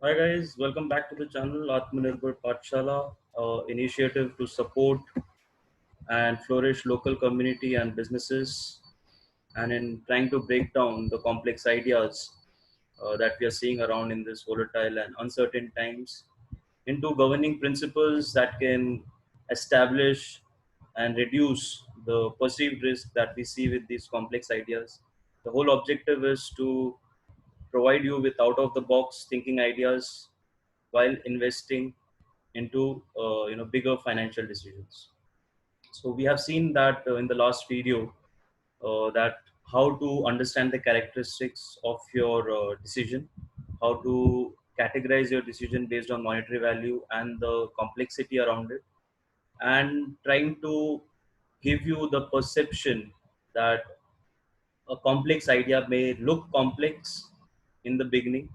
Hi guys, welcome back to the channel Atmanirbhar Pathshala, initiative to support and flourish local community and businesses, and in trying to break down the complex ideas that we are seeing around in this volatile and uncertain times into governing principles that can establish and reduce the perceived risk that we see with these complex ideas. The whole objective is to provide you with out of the box thinking ideas while investing into bigger financial decisions. So we have seen that in the last video that how to understand the characteristics of your decision, how to categorize your decision based on monetary value and the complexity around it, and trying to give you the perception that a complex idea may look complex in the beginning,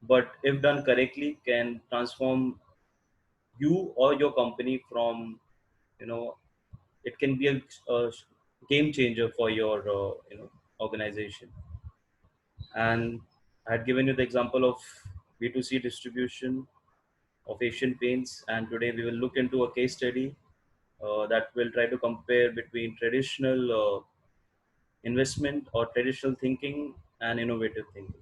but if done correctly can transform you or your company from, you know it can be a game changer for your organization. And I had given you the example of B2C distribution of Asian Paints, and today we will look into a case study that will try to compare between traditional investment or traditional thinking and innovative thinking.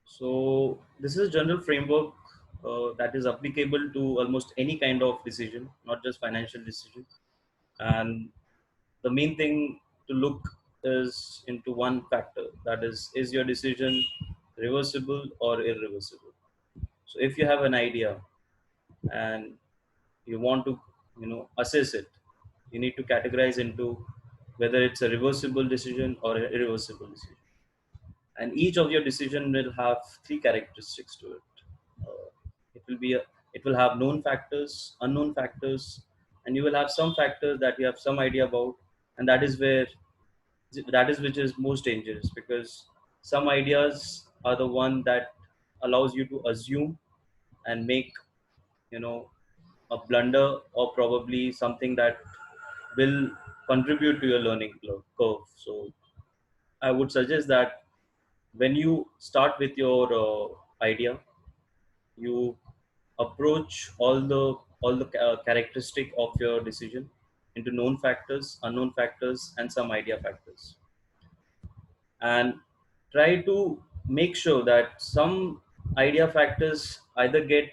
So this is a general framework that is applicable to almost any kind of decision, not just financial decision. And the main thing to look is into one factor, that is your decision reversible or irreversible? So if you have an idea and you want to assess it, you need to categorize into whether it's a reversible decision or an irreversible decision. And each of your decision will have three characteristics to it. It will be it will have known factors, unknown factors, and you will have some factors that you have some idea about, and that is which is most dangerous, because some ideas are the one that allows you to assume and make, you know a blunder, or probably something that will contribute to your learning curve. So I would suggest that when you start with your idea, you approach all the characteristic of your decision into known factors, unknown factors, and some idea factors, and try to make sure that some idea factors either get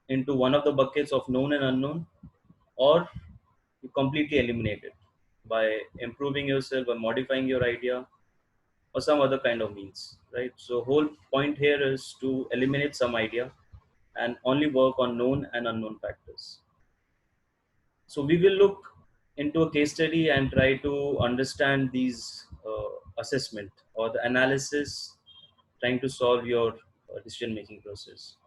into one of the buckets of known and unknown, or you completely eliminate it by improving yourself, by modifying your idea, or some other kind of means, right? So whole point here is to eliminate some idea and only work on known and unknown factors. So we will look into a case study and try to understand these assessment or the analysis, trying to solve your decision making process.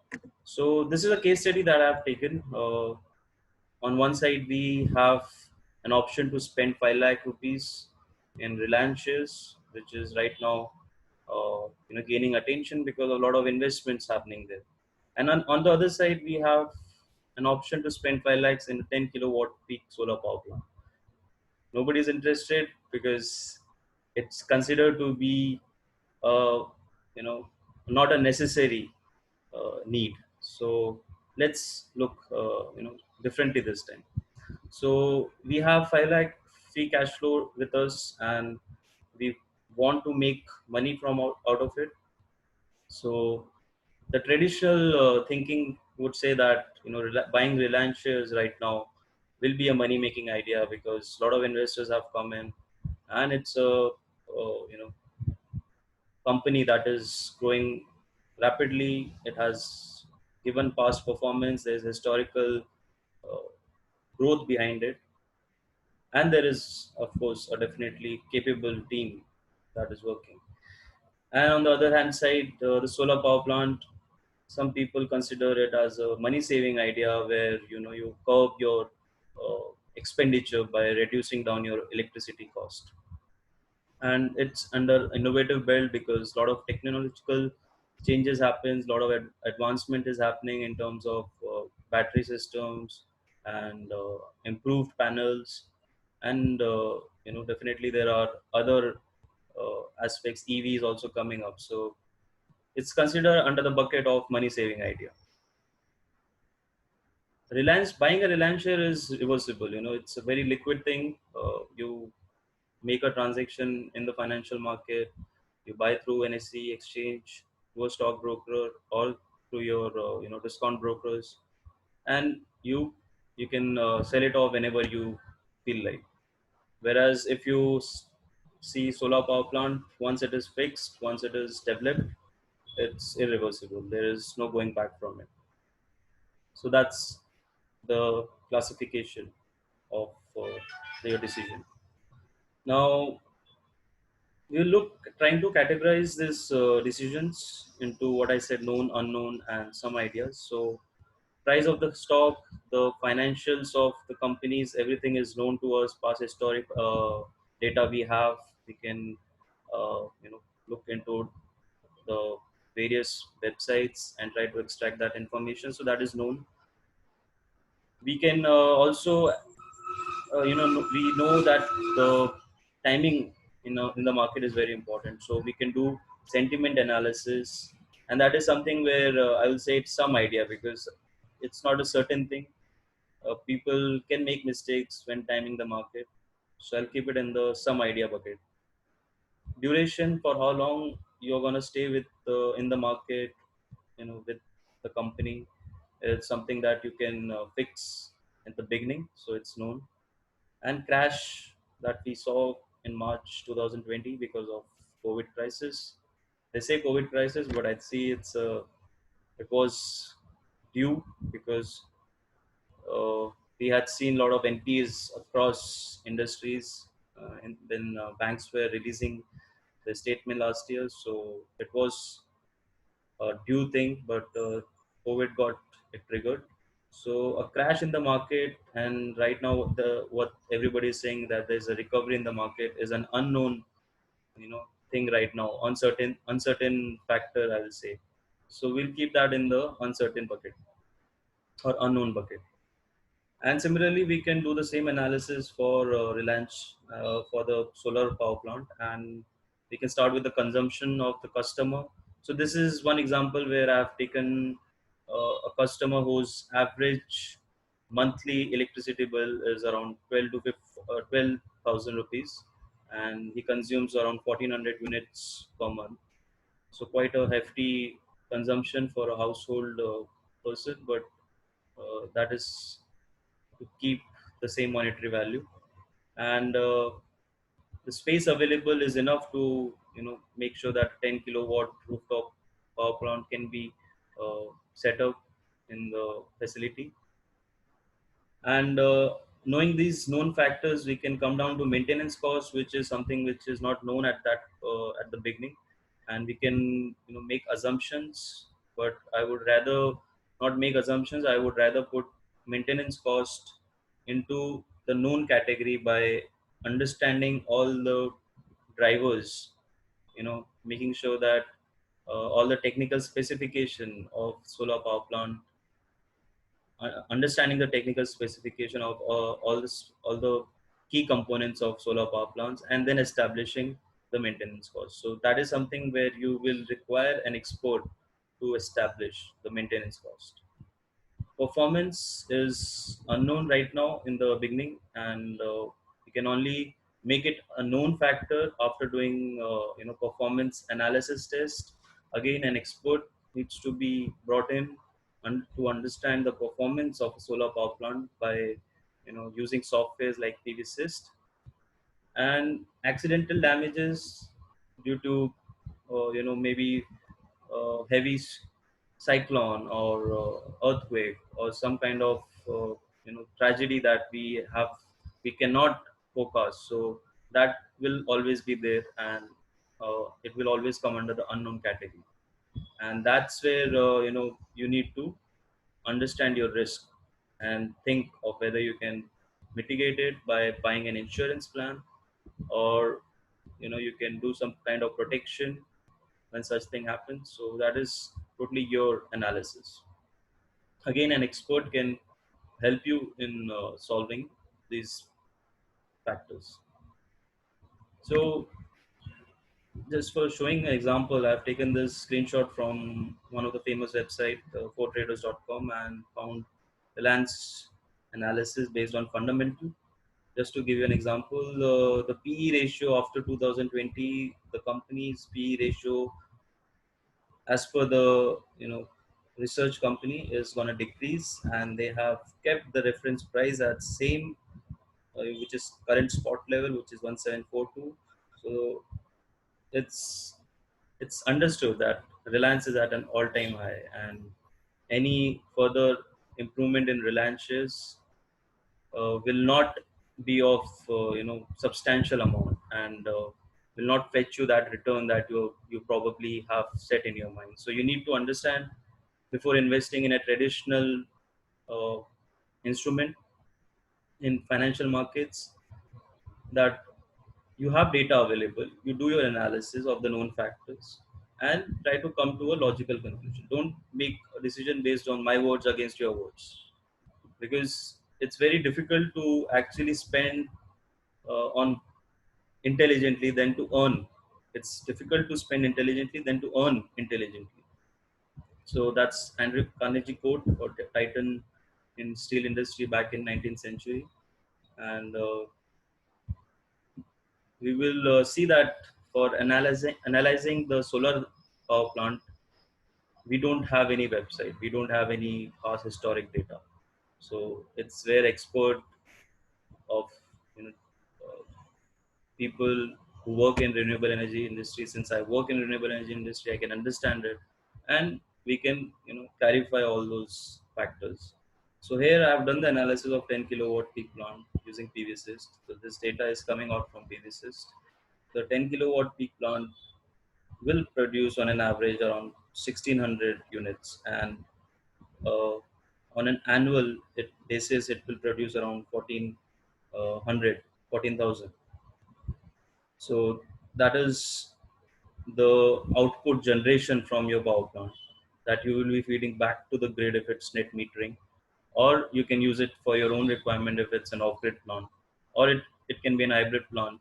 So this is a case study that I've taken. On one side, we have an option to spend 5 lakh rupees in Reliance shares, which is right now gaining attention because a lot of investments happening there. And on the other side, we have an option to spend 5 lakhs in a 10 kilowatt peak solar power plant. Nobody's interested because it's considered to be uh, you know not a necessary need. So let's look differently this time. So we have 5 lakh free cash flow with us, and we want to make money from out of it. So the traditional thinking would say that buying Reliance shares right now will be a money making idea, because a lot of investors have come in, and it's a company that is growing rapidly. It has given past performance. There's historical uh, growth behind it, and there is, of course, a definitely capable team that is working. And on the other hand side, the solar power plant, some people consider it as a money saving idea, where you curb your expenditure by reducing down your electricity cost. And it's under innovative build because a lot of technological changes happens, a lot of advancement is happening in terms of battery systems and improved panels. And definitely there are other aspects. EV is also coming up. So It's considered under the bucket of money saving idea. Reliance, buying a Reliance share is reversible. It's a very liquid thing. You make a transaction in the financial market. You buy through NSE exchange, through a stockbroker, or through your discount brokers, and you can sell it off whenever you feel like. Whereas if you see solar power plant, once it is fixed, once it is developed, it's irreversible. There is no going back from it. So that's the classification of your decision. Now you look trying to categorize these decisions into what I said: known, unknown, and some ideas. So price of the stock, the financials of the companies, everything is known to us. Past historic data we have, we can look into the various websites and try to extract that information. So that is known. We can also we know that the timing in the market is very important, so we can do sentiment analysis, and that is something where I will say it's some idea, because it's not a certain thing. People can make mistakes when timing the market, so I'll keep it in the some idea bucket. Duration, for how long you're going to stay with in the market, with the company, it's something that you can fix at the beginning, so it's known. And crash that we saw in March 2020 because of COVID crisis. They say COVID crisis, but I'd see it was due because we had seen a lot of NPs across industries, and then banks were releasing the statement last year, so it was a due thing, but COVID got it triggered. So a crash in the market, and right now the what everybody is saying that there's a recovery in the market is an unknown, thing right now. Uncertain factor, I will say. So we'll keep that in the uncertain bucket or unknown bucket. And similarly, we can do the same analysis for Reliance for the solar power plant, and we can start with the consumption of the customer. So this is one example where I've taken a customer whose average monthly electricity bill is around 12,000 rupees, and he consumes around 1,400 units per month. So quite a hefty consumption for a household person, but that is to keep the same monetary value, and the space available is enough to make sure that 10 kilowatt rooftop power plant can be set up in the facility. And knowing these known factors, we can come down to maintenance cost, which is something which is not known at the beginning, and we can make assumptions. But I would rather not make assumptions. I would rather put maintenance cost into the known category by understanding all the drivers, making sure that all the technical specification of solar power plant, understanding the technical specification of all the key components of solar power plants, and then establishing the maintenance cost. So that is something where you will require an expert to establish the maintenance cost. Performance is unknown right now in the beginning, and you can only make it a known factor after doing performance analysis test. Again, an expert needs to be brought in to understand the performance of a solar power plant by using softwares like PVSys. And accidental damages due to maybe heavy cyclone or earthquake or some kind of tragedy that we cannot forecast, so that will always be there, and it will always come under the unknown category. And that's where you need to understand your risk and think of whether you can mitigate it by buying an insurance plan, or you can do some kind of protection when such thing happens. So that is totally your analysis. Again, an expert can help you in solving these factors. So Just for showing an example, I've taken this screenshot from one of the famous website, 4traders.com, and found Reliance analysis based on fundamental. Just to give you an example, the PE ratio after 2020, the company's PE ratio, as per the research company, is going to decrease, and they have kept the reference price at same, which is current spot level, which is 1742. So it's it's understood that Reliance is at an all-time high, and any further improvement in Reliance shares will not be of substantial amount, and will not fetch you that return that you probably have set in your mind. So you need to understand before investing in a traditional uh, instrument in financial markets that you have data available, you do your analysis of the known factors, and try to come to a logical conclusion. Don't make a decision based on my words against your words, because it's very difficult to actually spend on intelligently than to earn. It's difficult to spend intelligently than to earn intelligently. So that's Andrew Carnegie quote, or Titan in steel industry back in 19th century. And we will see that for analyzing the solar power plant, we don't have any website, we don't have any past historic data. So it's where expert of you know uh, people who work in renewable energy industry. Since I work in renewable energy industry, I can understand it, and we can clarify all those factors. So here I have done the analysis of 10 kilowatt peak plant using PVSys. So this data is coming out from PVSys. The 10 kilowatt peak plant will produce on an average around 1600 units, and uh, on an annual basis it will produce around 1400, 14,000. So that is the output generation from your power plant that you will be feeding back to the grid if it's net metering, or you can use it for your own requirement if it's an off-grid plant, or it can be an hybrid plant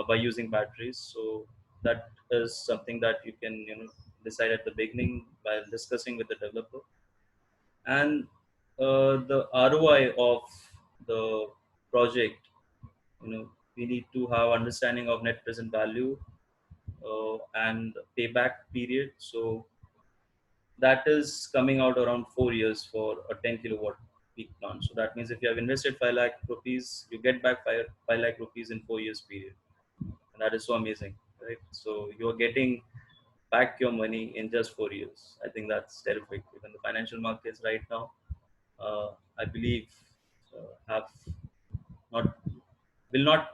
by using batteries. So that is something that you can decide at the beginning by discussing with the developer. And the ROI of the project, we need to have understanding of net present value and payback period. So that is coming out around 4 years for a 10 kilowatt peak plant. So that means if you have invested 5 lakh rupees, you get back 5 lakh rupees in 4 years period. And that is so amazing, right? So you are getting back your money in just 4 years. I think that's terrific. Even the financial markets right now, I believe, have not will not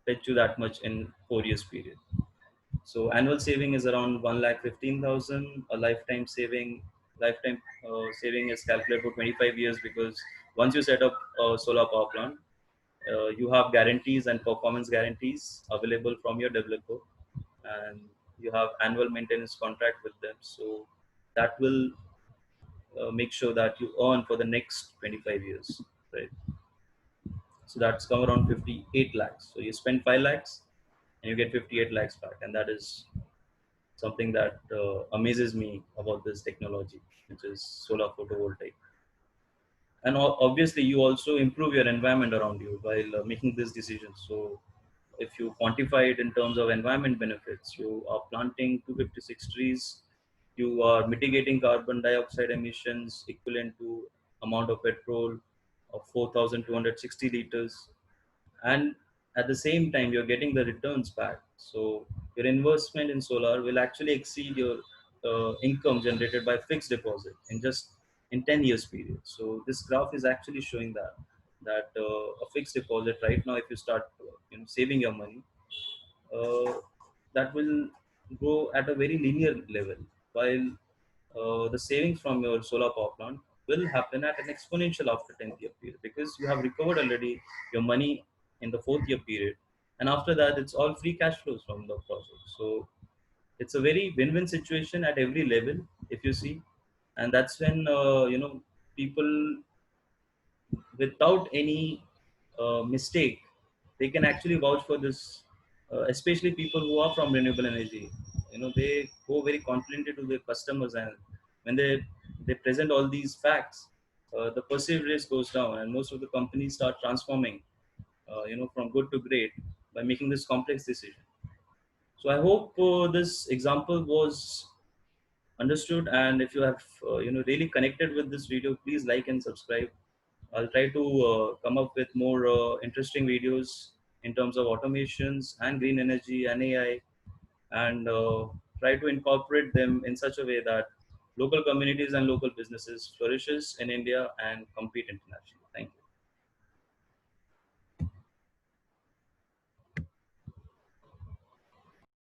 fetch you that much in 4 years period. So annual saving is around 1,15,000. A lifetime saving is calculated for 25 years, because once you set up a solar power plant, you have guarantees and performance guarantees available from your developer, and you have annual maintenance contract with them. So that will make sure that you earn for the next 25 years, right? So that's come around 58 lakhs. So you spend 5 lakhs and you get 58 lakhs back, and that is something that amazes me about this technology, which is solar photovoltaic. And obviously, you also improve your environment around you while making this decision. So, if you quantify it in terms of environment benefits, you are planting 256 trees, you are mitigating carbon dioxide emissions equivalent to amount of petrol of 4,260 liters, and at the same time you're getting the returns back. So your investment in solar will actually exceed your income generated by fixed deposit in just in 10 years period. So this graph is actually showing that a fixed deposit right now, if you start saving your money, uh, that will go at a very linear level, while the savings from your solar power plant will happen at an exponential after 10th year period, because you have recovered already your money in the fourth year period, and after that it's all free cash flows from the project. So it's a very win-win situation at every level, if you see. And that's when people, without any mistake, they can actually vouch for this especially people who are from renewable energy. They go very confidently to their customers, and when they present all these facts, the perceived risk goes down, and most of the companies start transforming, from good to great by making this complex decision. So I hope this example was understood, and if you have really connected with this video, please like and subscribe. I'll try to come up with more interesting videos in terms of automations and green energy and AI, and try to incorporate them in such a way that local communities and local businesses flourishes in India and compete internationally. Thank you.